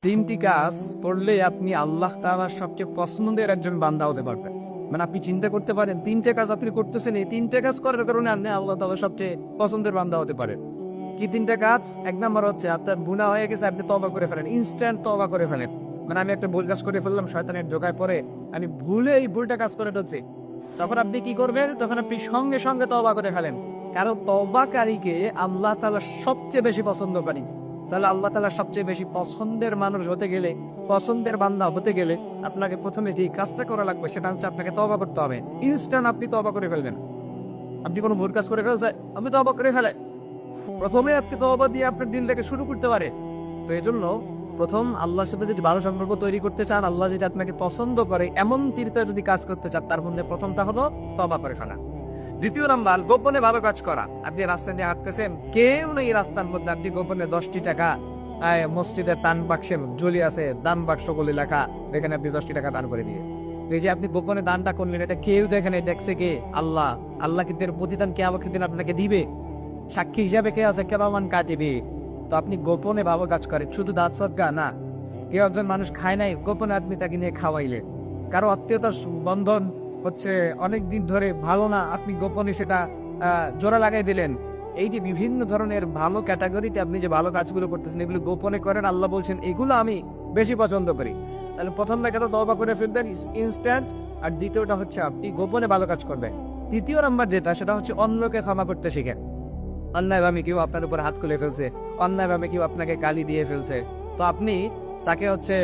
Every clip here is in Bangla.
তিনটি কাজ করলে আপনি আল্লাহ তাআলার সবচেয়ে পছন্দের একজন বান্দা হতে পারবেন। মানে আপনি চিন্তা করতে পারেন তিনটে কাজ আপনি করতেছেন, এই তিনটে কাজ করার কারণে আপনি আল্লাহ তাআলার সবচেয়ে পছন্দের বান্দা হতে পারেন। কি তিনটা কাজ? এক নাম্বার হচ্ছে আপনার গুনাহ হয়ে গেছে, আপনি তওবা করে ফেলেন, ইনস্ট্যান্ট তওবা করে ফেলেন। মানে আমি একটা ভুল কাজ করে ফেললাম, শয়তানের ধোঁকায় পড়ে আমি ভুলে এই ভুলটা কাজ করে ফেলছি, তখন আপনি কি করবেন? তখন আপনি সঙ্গে সঙ্গে তওবা করে ফেলেন, কারণ তওবাকারীকে আল্লাহ তাআলা সবচেয়ে বেশি পছন্দ করেন। তাহলে আল্লাহ তাআলা সবচেয়ে বেশি পছন্দের মানুষ হতে গেলে, পছন্দের বান্দা হতে গেলে আপনাকে প্রথমে যে কাজটা করা লাগবে সেটা হচ্ছে আপনাকে তওবা করতে হবে। ইনস্ট্যান্ট আপনি তওবা করে ফেলবেন। আপনি কোনো ভুল কাজ করে ফেলছেন, আমি তওবা করে ফেলে প্রথমে আপনি তওবা দিয়ে আপনার দিনটাকে শুরু করতে পারে। তো এই জন্য প্রথম আল্লাহর সাথে যদি ভালো সম্পর্ক তৈরি করতে চান, আল্লাহ যদি আপনাকে পছন্দ করে এমন তীর্থে যদি কাজ করতে চান, তার মধ্যে প্রথমটা হলো তওবা করে ফেলা। দ্বিতীয় নাম্বার, গোপনে ভালো কাজ করা। আপনি রাস্তা দিয়ে হাঁটতেছেন, কেউ নেই রাস্তার মধ্যে, আপনি গোপনে 10টি টাকা মসজিদের দান বাক্সে ঝুলি আছে, দান বাক্স বলে লেখা, এখানে আপনি 10টি টাকা দান করে দিয়ে, তো এই যে আপনি গোপনে দানটা করলেন, এটা কেউ দেখেন, দেখছে কে? আল্লাহ। আল্লাহ কিন্তু এর প্রতিদান কিয়ামতের দিন আপনাকে দিবে। সাক্ষী হিসাবে কে আছে? কিরামান কাতিবিন। তো আপনি গোপনে ভালো কাজ করেন, শুধু দান সদকা না। কেউ একজন মানুষ খায় নাই, গোপনে আপনি তাকে নিয়ে খাওয়াইলেন। কারো আত্মীয়তার বন্ধন হচ্ছে অনেক দিন ধরে ভালো না, আপনি গোপনে সেটা জোড়া লাগাই দিলেন। এই যে বিভিন্ন ধরনের ভালো ক্যাটাগরিতে আপনি যে ভালো কাজগুলো করতেছেন, এগুলো গোপনে করেন, আল্লাহ বলছেন এগুলো আমি বেশি পছন্দ করি। তাহলে প্রথম ব্যাখ্যা তো তওবা করে ফেলবেন ইনস্ট্যান্ট, আর দ্বিতীয়টা হচ্ছে আপনি গোপনে ভালো কাজ করবেন। তৃতীয় নাম্বার যেটা, সেটা হচ্ছে অন্যকে ক্ষমা করতে শিখেন। অন্যায়ভাবে কেউ আপনার উপর হাত খুলে ফেলছে, অন্যায়ভাবে কেউ আপনাকে গালি দিয়ে ফেলছে, তো আপনি তাকে হচ্ছে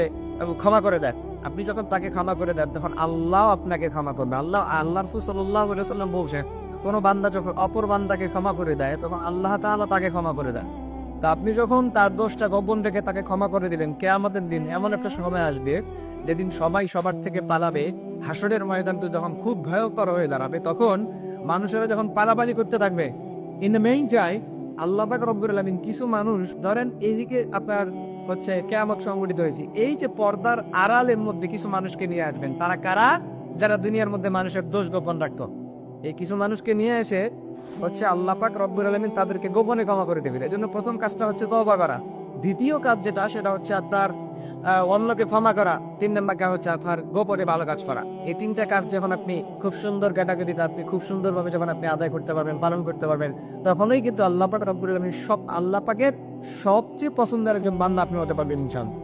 ক্ষমা করে দেন। আপনি যখন তাকে ক্ষমা করে দেন, তখন আল্লাহ আপনাকে ক্ষমা করবে। আল্লাহ রাসূল সাল্লাল্লাহু আলাইহি ওয়াসাল্লাম বলছেন, কোন বান্দা যখন অপর বান্দাকে ক্ষমা করে দেয়, তখন আল্লাহ তাআলা তাকে ক্ষমা করে দেন। তা আপনি যখন তার দোষটা গোপন রেখে তাকে ক্ষমা করে দিলেন, কিয়ামতের দিন এমন একটা সময় আসবে যেদিন সবাই সবার থেকে পালাবে, হাসরের ময়দানটা যখন খুব ভয়ঙ্কর হয়ে দাঁড়াবে, তখন মানুষেরা যখন পালাপালি করতে থাকবে, ইন দ্য মেইন টাইম আল্লাহ পাক রব্বুল আলামিন কিছু মানুষ, ধরেন এইদিকে আপনার হচ্ছে কিয়ামত সংঘটিত হয়েছে, এই যে পর্দার আড়ালের মধ্যে কিছু মানুষকে নিয়ে আসবেন। তারা কারা? যারা দুনিয়ার মধ্যে মানুষের দোষ গোপন রাখতো। এই কিছু মানুষকে নিয়ে এসে হচ্ছে আল্লাহ পাক রব্বুল আলামিন তাদেরকে গোপনে ক্ষমা করে দেবেন। এজন্য প্রথম কাজটা হচ্ছে তওবা করা। দ্বিতীয় কাজ যেটা, সেটা হচ্ছে আপনার অন্যকে ক্ষমা করা। 3 নম্বর কাজ হচ্ছে আপনার গোপনে ভালো কাজ করা। এই তিনটা কাজ যখন আপনি খুব সুন্দর ক্যাটাগরিতে, আপনি খুব সুন্দরভাবে যখন আপনি আদায় করতে পারবেন, পালন করতে পারবেন, তখনই কিন্তু আল্লাহ পাক রব্বুল আলামিন আল্লাহ পাকের সবচেয়ে পছন্দের একজন বান্দা আপনি হতে পারবেন ইনশাআল্লাহ।